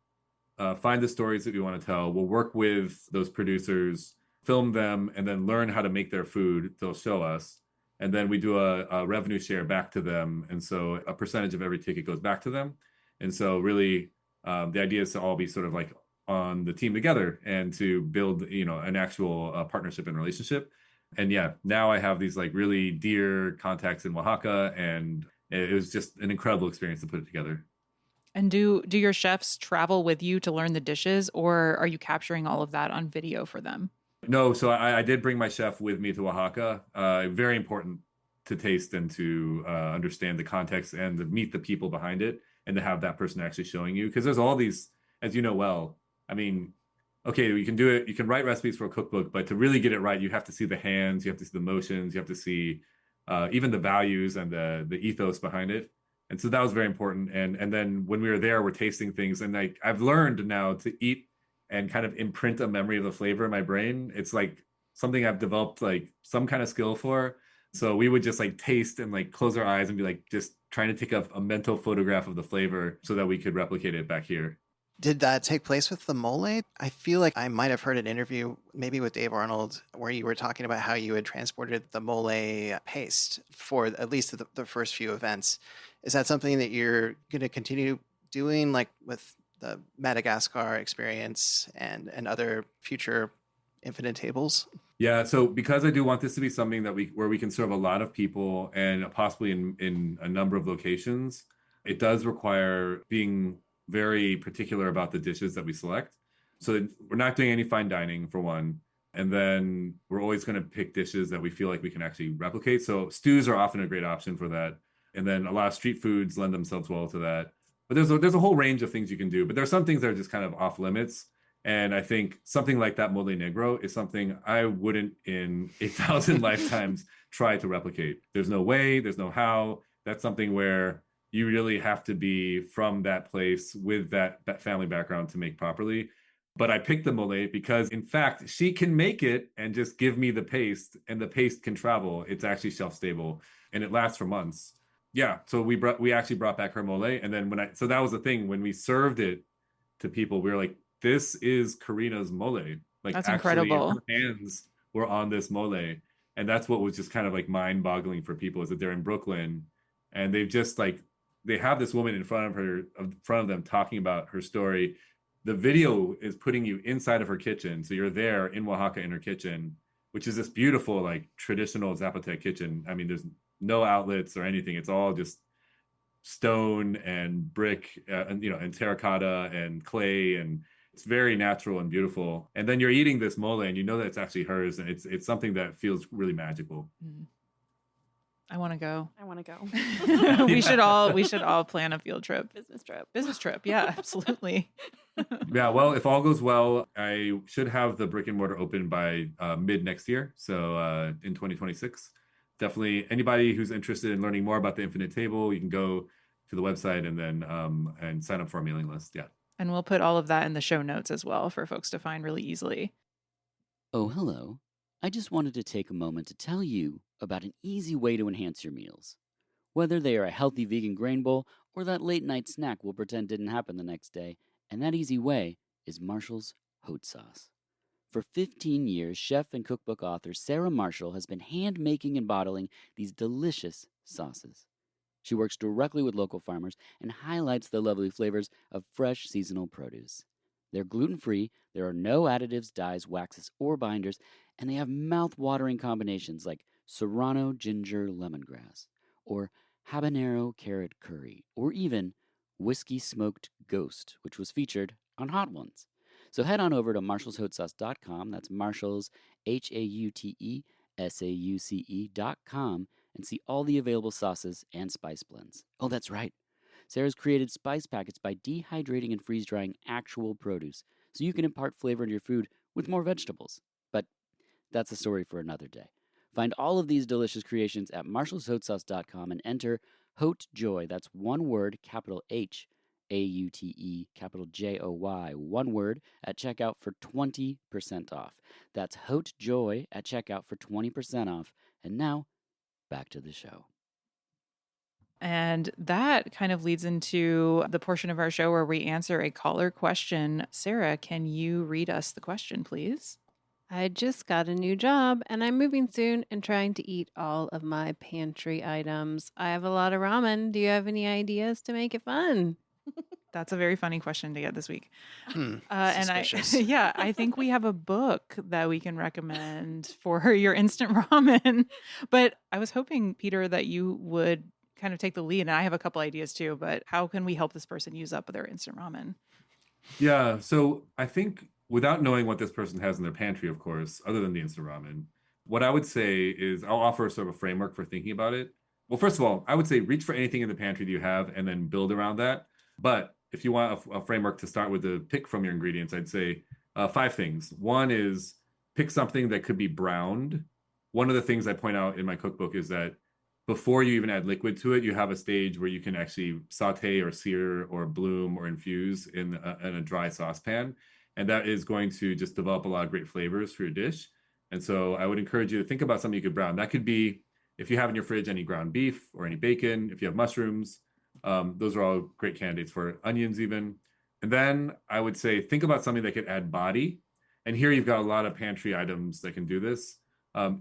find the stories that we want to tell. We'll work with those producers, film them, and then learn how to make their food. They'll show us. And then we do a revenue share back to them. And so a percentage of every ticket goes back to them. And so really, the idea is to all be sort of like on the team together and to build, you know, an actual partnership and relationship. And yeah, now I have these like really dear contacts in Oaxaca, and it was just an incredible experience to put it together. And do your chefs travel with you to learn the dishes, or are you capturing all of that on video for them? No, so I did bring my chef with me to Oaxaca. Very important to taste and to understand the context and to meet the people behind it and to have that person actually showing you. Because there's all these, as you know well, I mean, okay, you can do it, you can write recipes for a cookbook, but to really get it right, you have to see the hands, you have to see the motions, you have to see even the values and the ethos behind it. And so that was very important. And then when we were there, we're tasting things, and like I've learned now to eat and kind of imprint a memory of the flavor in my brain. It's like something I've developed like some kind of skill for. So we would just like taste and like close our eyes and be like just trying to take a mental photograph of the flavor so that we could replicate it back here. Did that take place with the mole? I feel like I might have heard an interview, maybe with Dave Arnold, where you were talking about how you had transported the mole paste for at least the first few events. Is that something that you're going to continue doing, like with the Madagascar experience and other future Infinite Tables? Yeah, so because I do want this to be something that where we can serve a lot of people and possibly in a number of locations, it does require being very particular about the dishes that we select. So we're not doing any fine dining for one. And then we're always going to pick dishes that we feel like we can actually replicate. So stews are often a great option for that. And then a lot of street foods lend themselves well to that. But there's a whole range of things you can do. But there are some things that are just kind of off limits. And I think something like that mole negro is something I wouldn't in 1,000 lifetimes try to replicate. There's no way, there's no how. That's something where you really have to be from that place with that family background to make properly. But I picked the mole because, in fact, she can make it and just give me the paste, and the paste can travel. It's actually shelf stable, and it lasts for months. Yeah, so we actually brought back her mole, and then so that was the thing when we served it to people, we were like, this is Karina's mole. Like, That's actually, incredible. her hands were on this mole, and that's what was just kind of like mind-boggling for people, is that they're in Brooklyn, and they've just like they have this woman in front of them talking about her story. The video is putting you inside of her kitchen, so you're there in Oaxaca in her kitchen, which is this beautiful like traditional Zapotec kitchen. I mean, there's no outlets or anything. It's all just stone and brick, and terracotta and clay, and it's very natural and beautiful. And then you're eating this mole, and you know that it's actually hers, and it's something that feels really magical. I want to go. I want to go. We should all plan a field trip. Business trip. Yeah, absolutely. Yeah, well, if all goes well, I should have the brick and mortar open by mid next year. So in 2026. Definitely anybody who's interested in learning more about the Infinite Table, you can go to the website and then and sign up for our mailing list. Yeah. And we'll put all of that in the show notes as well for folks to find really easily. Oh, hello. I just wanted to take a moment to tell you about an easy way to enhance your meals. Whether they are a healthy vegan grain bowl or that late night snack we'll pretend didn't happen the next day, and that easy way is Marshall's Hot Sauce. For 15 years, chef and cookbook author Sarah Marshall has been hand-making and bottling these delicious sauces. She works directly with local farmers and highlights the lovely flavors of fresh seasonal produce. They're gluten-free, there are no additives, dyes, waxes, or binders, and they have mouth-watering combinations like serrano ginger lemongrass, or habanero carrot curry, or even whiskey smoked ghost, which was featured on Hot Ones. So head on over to marshallshotsauce.com, that's Marshall's, HAUTESAUCE.com, and see all the available sauces and spice blends. Oh, that's right. Sarah's created spice packets by dehydrating and freeze-drying actual produce, so you can impart flavor into your food with more vegetables. But that's a story for another day. Find all of these delicious creations at marshallshotsauce.com and enter HOTJOY, that's one word, capital H, AUTE, capital JOY, one word, at checkout for 20% off. That's HOTJOY at checkout for 20% off. And now, back to the show. And that kind of leads into the portion of our show where we answer a caller question. Sarah, can you read us the question, please? I just got a new job and I'm moving soon and trying to eat all of my pantry items. I have a lot of ramen. Do you have any ideas to make it fun? That's a very funny question to get this week. And Suspicious. I think we have a book that we can recommend for your instant ramen. But I was hoping, Peter, that you would kind of take the lead. And I have a couple ideas too, but how can we help this person use up their instant ramen? Yeah, so I think without knowing what this person has in their pantry, of course, other than the instant ramen, what I would say is I'll offer sort of a framework for thinking about it. Well, first of all, I would say reach for anything in the pantry that you have and then build around that. But if you want a framework to start with, to pick from your ingredients, I'd say 5 things. One is pick something that could be browned. One of the things I point out in my cookbook is that before you even add liquid to it, you have a stage where you can actually saute or sear or bloom or infuse in a dry saucepan. And that is going to just develop a lot of great flavors for your dish. And so I would encourage you to think about something you could brown. That could be, if you have in your fridge any ground beef or any bacon, if you have mushrooms, those are all great candidates for onions even. And then I would say, think about something that could add body. And here you've got a lot of pantry items that can do this.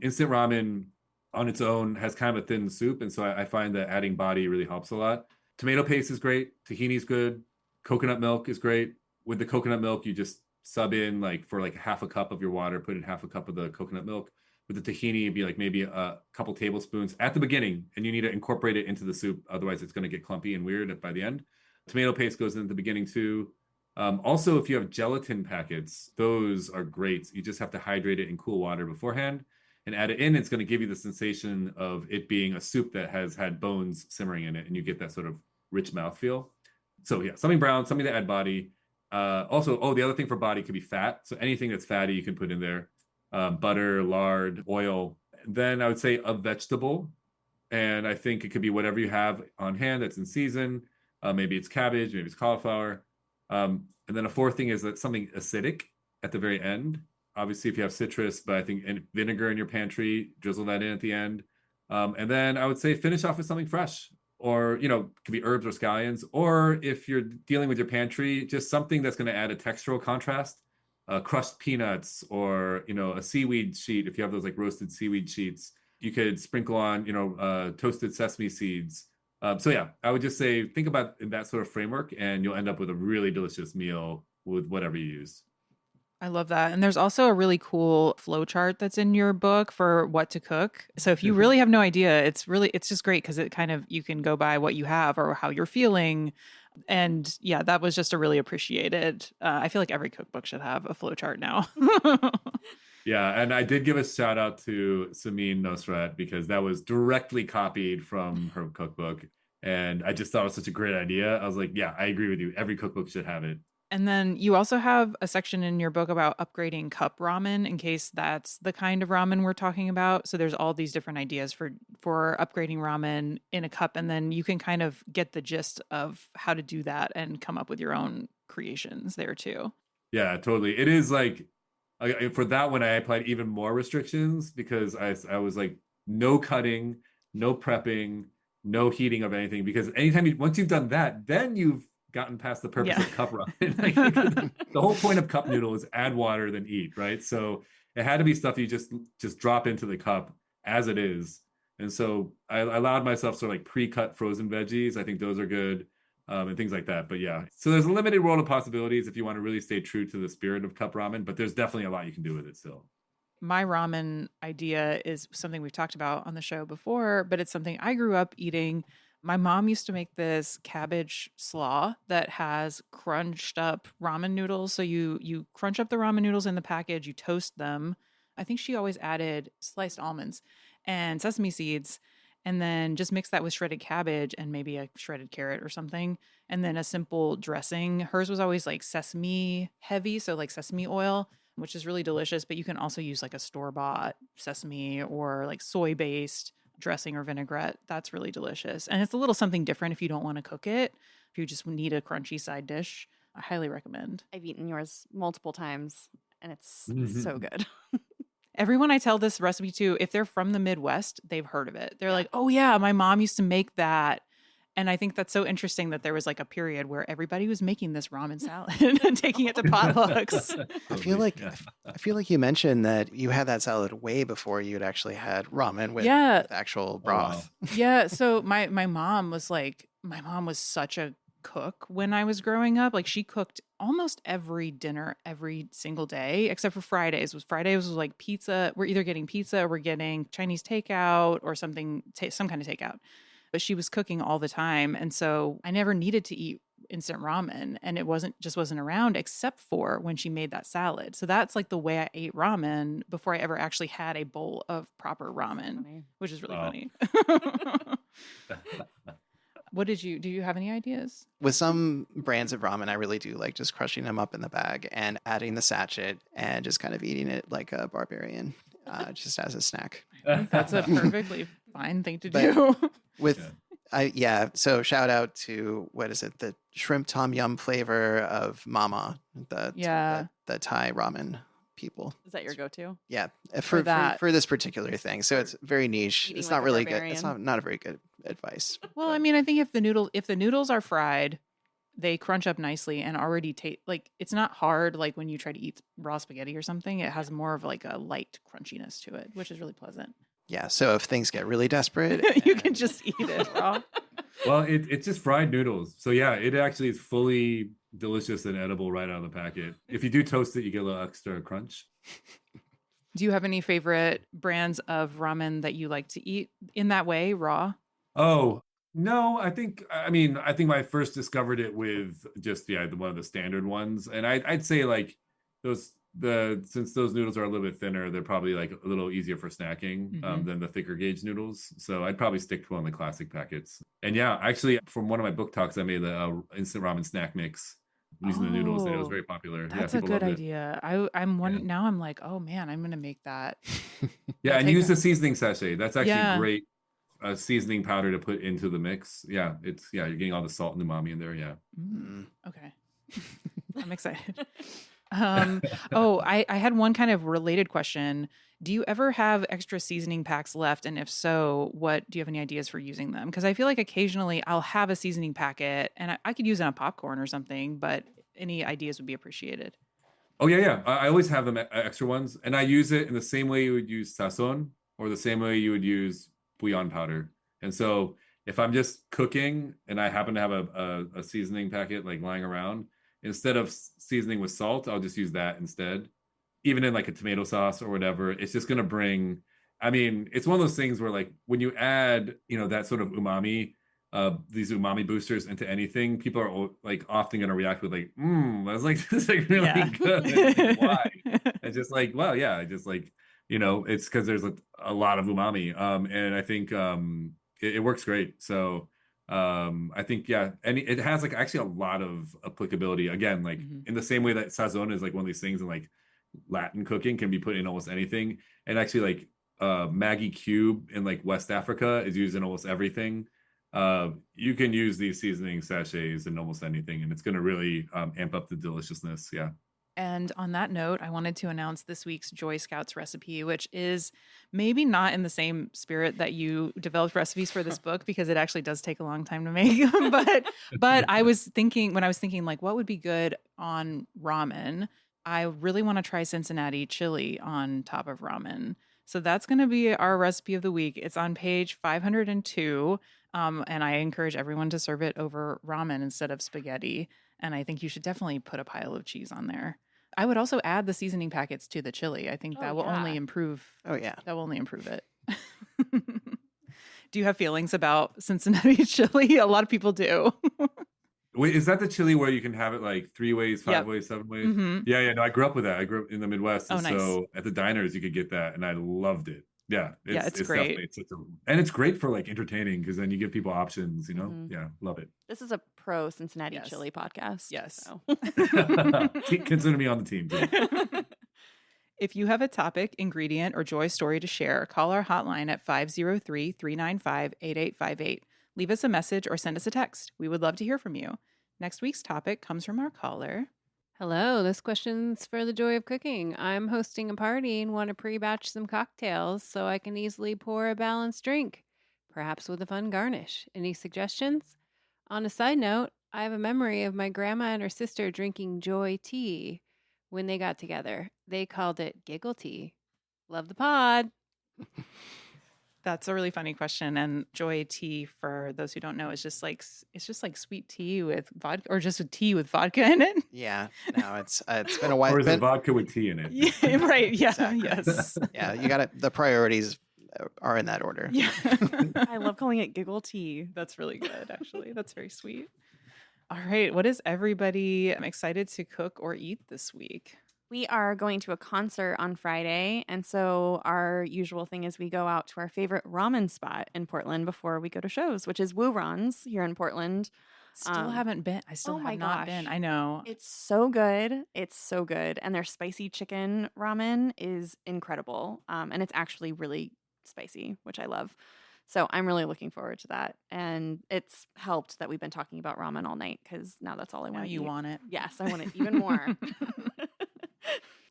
Instant ramen on its own has kind of a thin soup. And so I find that adding body really helps a lot. Tomato paste is great. Tahini is good. Coconut milk is great. With the coconut milk, you just sub in like for like half a cup of your water, put in half a cup of the coconut milk. With the tahini, it'd be like maybe a couple tablespoons at the beginning, and you need to incorporate it into the soup. Otherwise, it's going to get clumpy and weird by the end. Tomato paste goes in at the beginning too. Also, if you have gelatin packets, those are great. You just have to hydrate it in cool water beforehand and add it in. It's going to give you the sensation of it being a soup that has had bones simmering in it, and you get that sort of rich mouthfeel. So yeah, something brown, something to add body. Also, the other thing for body could be fat. So anything that's fatty, you can put in there. Butter, lard, oil. Then I would say a vegetable. And I think it could be whatever you have on hand that's in season. Maybe it's cabbage, maybe it's cauliflower. And then a fourth thing is that something acidic at the very end. Obviously, if you have citrus, but I think and vinegar in your pantry, drizzle that in at the end. And then I would say finish off with something fresh. Or, it could be herbs or scallions. Or if you're dealing with your pantry, just something that's going to add a textural contrast. Crushed peanuts or, a seaweed sheet. If you have those like roasted seaweed sheets, you could sprinkle on, toasted sesame seeds. So yeah, I would just say, think about in that sort of framework and you'll end up with a really delicious meal with whatever you use. I love that. And there's also a really cool flow chart that's in your book for what to cook. So if you really have no idea, it's just great because it kind of, you can go by what you have or how you're feeling. And yeah, that was just a really appreciated. I feel like every cookbook should have a flow chart now. Yeah, and I did give a shout out to Samin Nosrat because that was directly copied from her cookbook. And I just thought it was such a great idea. I was like, yeah, I agree with you. Every cookbook should have it. And then you also have a section in your book about upgrading cup ramen in case that's the kind of ramen we're talking about. So there's all these different ideas for upgrading ramen in a cup. And then you can kind of get the gist of how to do that and come up with your own creations there too. Yeah, totally. It is like, for that one, I applied even more restrictions because I was like, no cutting, no prepping, no heating of anything. Because once you've done that, then you've gotten past the purpose of cup ramen. Like, the whole point of cup noodle is add water then eat, right? So it had to be stuff you just drop into the cup as it is. And so I allowed myself sort of like pre-cut frozen veggies. I think those are good, and things like that. But yeah, so there's a limited world of possibilities if you want to really stay true to the spirit of cup ramen, but there's definitely a lot you can do with it still. My ramen idea is something we've talked about on the show before, but it's something I grew up eating. My mom used to make this cabbage slaw that has crunched up ramen noodles. So you crunch up the ramen noodles in the package, you toast them. I think she always added sliced almonds and sesame seeds, and then just mix that with shredded cabbage and maybe a shredded carrot or something. And then a simple dressing. Hers was always like sesame heavy, so like sesame oil, which is really delicious. But you can also use like a store-bought sesame or like soy-based dressing or vinaigrette. That's really delicious. And it's a little something different if you don't want to cook it. If you just need a crunchy side dish, I highly recommend. I've eaten yours multiple times and it's so good. Everyone I tell this recipe to, if they're from the Midwest, they've heard of it. They're like, oh yeah, my mom used to make that. And I think that's so interesting that there was like a period where everybody was making this ramen salad and taking it to potlucks. I feel like you mentioned that you had that salad way before you had actually had ramen with actual broth. Wow. Yeah. So my mom was such a cook when I was growing up. Like, she cooked almost every dinner every single day, except for Fridays. Fridays was like pizza. We're either getting pizza or we're getting Chinese takeout or something, some kind of takeout. But she was cooking all the time. And so I never needed to eat instant ramen, and it wasn't around except for when she made that salad. So that's like the way I ate ramen before I ever actually had a bowl of proper ramen, which is really funny. Do you have any ideas? With some brands of ramen, I really do like just crushing them up in the bag and adding the sachet and just kind of eating it like a barbarian, just as a snack. I think that's a perfectly fine thing to But do. with so shout out to what is it, the shrimp tom yum flavor of Mama, the Thai ramen people. Is that your go-to? Yeah, For that. for this particular thing. So it's very niche. Eating It's like not a really good. It's barbarian. not a very good advice. Well, but- I mean, I think if the noodles are fried, they crunch up nicely and already taste like it's not hard like when you try to eat raw spaghetti or something. It has more of like a light crunchiness to it, which is really pleasant. yeah. So if things get really desperate, You can and- just eat it raw. Well, it's just fried noodles. So yeah, it actually is fully delicious and edible right out of the packet. If you do toast it, you get a little extra crunch. Do you have any favorite brands of ramen that you like to eat in that way, raw? Oh, no, I think I first discovered it with just one of the standard ones. And I'd say like since those noodles are a little bit thinner, they're probably like a little easier for snacking Mhm. than the thicker gauge noodles. So I'd probably stick to one of the classic packets. And yeah, actually from one of my book talks, I made the instant ramen snack mix using the noodles, and it was Oh, very popular. Yeah, That's a people good loved it. idea. Now I'm like, oh man, I'm gonna make that. Yeah, I'll and take use that. the seasoning sachet. That's actually Yeah. great seasoning powder to put into the mix. Yeah, you're getting all the salt and umami in there. Yeah. Mm. Okay. I'm excited. I had one kind of related question. Do you ever have extra seasoning packs left? And if so, do you have any ideas for using them? Because I feel like occasionally I'll have a seasoning packet and I could use it on popcorn or something, but any ideas would be appreciated. Oh yeah. I always have them extra ones, and I use it in the same way you would use sazon or the same way you would use bouillon powder. And so if I'm just cooking and I happen to have a seasoning packet like lying around, instead of seasoning with salt, I'll just use that instead. Even in like a tomato sauce or whatever, it's just gonna bring. I mean, it's one of those things where like when you add, that sort of umami, these umami boosters into anything, people are like often gonna react with like, that's like this is like really Yeah. good. Like, why? It's just like, well, yeah, I just like, it's because there's a lot of umami. And I think it works great. So I think and it has like actually a lot of applicability. Again, like Mhm. in the same way that sazon is like one of these things in like Latin cooking can be put in almost anything. And actually like Maggie cube in like West Africa is used in almost everything. You can use these seasoning sachets in almost anything, and it's going to really amp up the deliciousness. Yeah. And on that note, I wanted to announce this week's Joy Scouts recipe, which is maybe not in the same spirit that you developed recipes for this book, because it actually does take a long time to make. but I was thinking like, what would be good on ramen? I really want to try Cincinnati chili on top of ramen. So that's going to be our recipe of the week. It's on page 502. And I encourage everyone to serve it over ramen instead of spaghetti. And I think you should definitely put a pile of cheese on there. I would also add the seasoning packets to the chili. I think that will only improve. Oh yeah. That will only improve it. Do you have feelings about Cincinnati chili? A lot of people do. Wait, is that the chili where you can have it like 3 ways, 5 Yep. ways, 7 ways? Mhm. Yeah. No, I grew up with that. I grew up in the Midwest, Oh, and nice. so at the diners you could get that, and I loved it. Yeah, It's definitely great. and it's great for like entertaining because then you give people options. Mhm. Yeah, love it. This is a pro Cincinnati Yes. chili podcast. Yes. so. Consider me on the team too. If you have a topic, ingredient, or joy story to share, call our hotline at 503-395-8858. Leave us a message or send us a text. We would love to hear from you. Next week's topic comes from our caller. Hello, this question's for the joy of cooking. I'm hosting a party and want to pre-batch some cocktails so I can easily pour a balanced drink, perhaps with a fun garnish. Any suggestions? On a side note, I have a memory of my grandma and her sister drinking joy tea when they got together. They called it giggle tea. Love the pod. That's a really funny question. And joy tea, for those who don't know, is just like sweet tea with vodka, or just a tea with vodka in it. Yeah. No, it's been a while. Or is it vodka with tea in it? Yeah, right. Yeah. Exactly. Yes. Yeah, you got it. The priorities are in that order. Yeah. I love calling it giggle tea. That's really good, actually. That's very sweet. All right. What is everybody excited to cook or eat this week? We are going to a concert on Friday, and so our usual thing is we go out to our favorite ramen spot in Portland before we go to shows, which is Woo Ron's here in Portland. Still haven't been. I still oh my have not gosh. been. I know. It's so good. It's so good. And their spicy chicken ramen is incredible. And it's actually really spicy, which I love. So I'm really looking forward to that. And it's helped that we've been talking about ramen all night because now that's all I Now want to eat. you want it. Yes, I want it even more.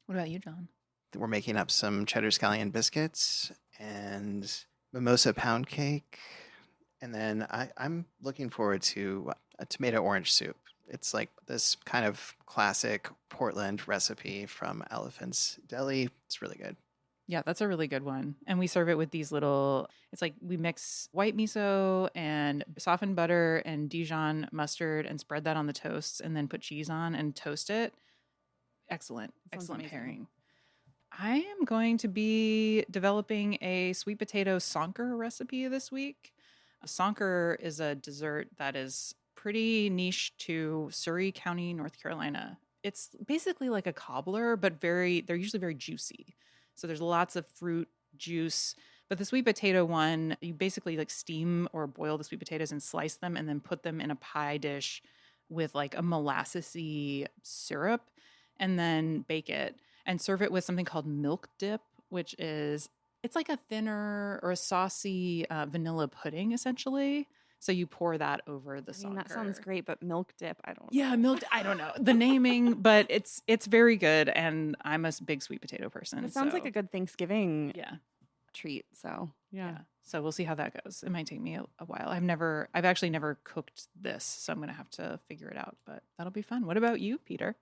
What about you, John? We're making up some cheddar scallion biscuits and mimosa pound cake. And then I'm looking forward to a tomato orange soup. It's like this kind of classic Portland recipe from Elephant's Deli. It's really good. Yeah, that's a really good one. And we serve it with these little, it's like we mix white miso and softened butter and Dijon mustard and spread that on the toasts and then put cheese on and toast it. Excellent. Sounds Excellent amazing. pairing. I am going to be developing a sweet potato sonker recipe this week. A sonker is a dessert that is pretty niche to Surrey County, North Carolina. It's basically like a cobbler, but they're usually very juicy. So there's lots of fruit juice. But the sweet potato one, you basically like steam or boil the sweet potatoes and slice them and then put them in a pie dish with like a molassesy syrup and then bake it and serve it with something called milk dip, which is, it's like a thinner or a saucy vanilla pudding essentially. So you pour that over the sonker. That sounds great, but milk dip, I don't know. Yeah, milk. I don't know the naming, but it's very good, and I'm a big sweet potato person. It sounds like so- a good Thanksgiving yeah. treat. So Yeah. So we'll see how that goes. It might take me a while. I've actually never cooked this, so I'm going to have to figure it out, but that'll be fun. What about you, Peter?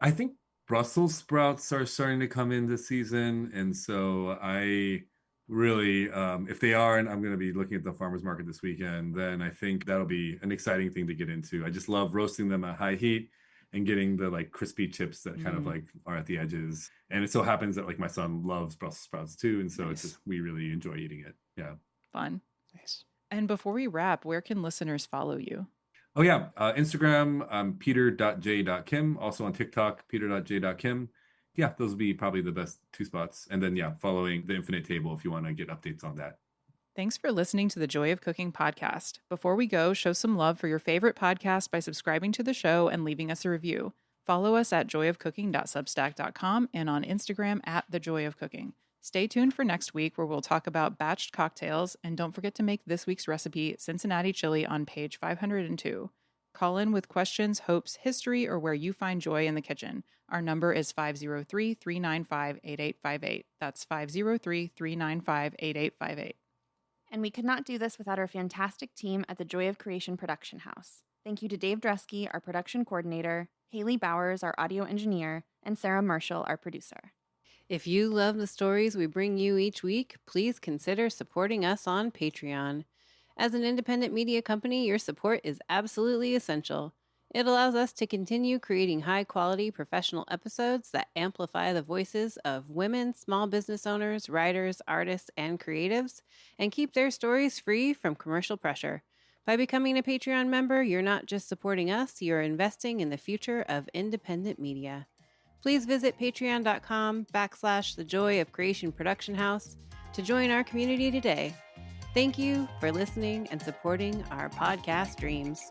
I think Brussels sprouts are starting to come in this season. And so I really, if they are, and I'm going to be looking at the farmer's market this weekend, then I think that'll be an exciting thing to get into. I just love roasting them at high heat and getting the like crispy chips that kind of like are at the edges. And it so happens that like my son loves Brussels sprouts too. And so it's just, we really enjoy eating it. Yeah. Fun. Nice. And before we wrap, where can listeners follow you? Oh yeah, Instagram, peter.j.kim. Also on TikTok, peter.j.kim. Yeah, those would be probably the best two spots. And then yeah, following the Infinite Table if you want to get updates on that. Thanks for listening to the Joy of Cooking podcast. Before we go, show some love for your favorite podcast by subscribing to the show and leaving us a review. Follow us at joyofcooking.substack.com and on Instagram at thejoyofcooking. Stay tuned for next week where we'll talk about batched cocktails, and don't forget to make this week's recipe Cincinnati chili on page 502. Call in with questions, hopes, history, or where you find joy in the kitchen. Our number is 503-395-8858. That's 503-395-8858. And we could not do this without our fantastic team at the Joy of Creation production house. Thank you to Dave Drusky, our production coordinator, Haley Bowers, our audio engineer, and Sarah Marshall, our producer. If you love the stories we bring you each week, please consider supporting us on Patreon. As an independent media company, your support is absolutely essential. It allows us to continue creating high-quality professional episodes that amplify the voices of women, small business owners, writers, artists, and creatives, and keep their stories free from commercial pressure. By becoming a Patreon member, you're not just supporting us, you're investing in the future of independent media. Please visit patreon.com/The Joy of Creation Production House to join our community today. Thank you for listening and supporting our podcast dreams.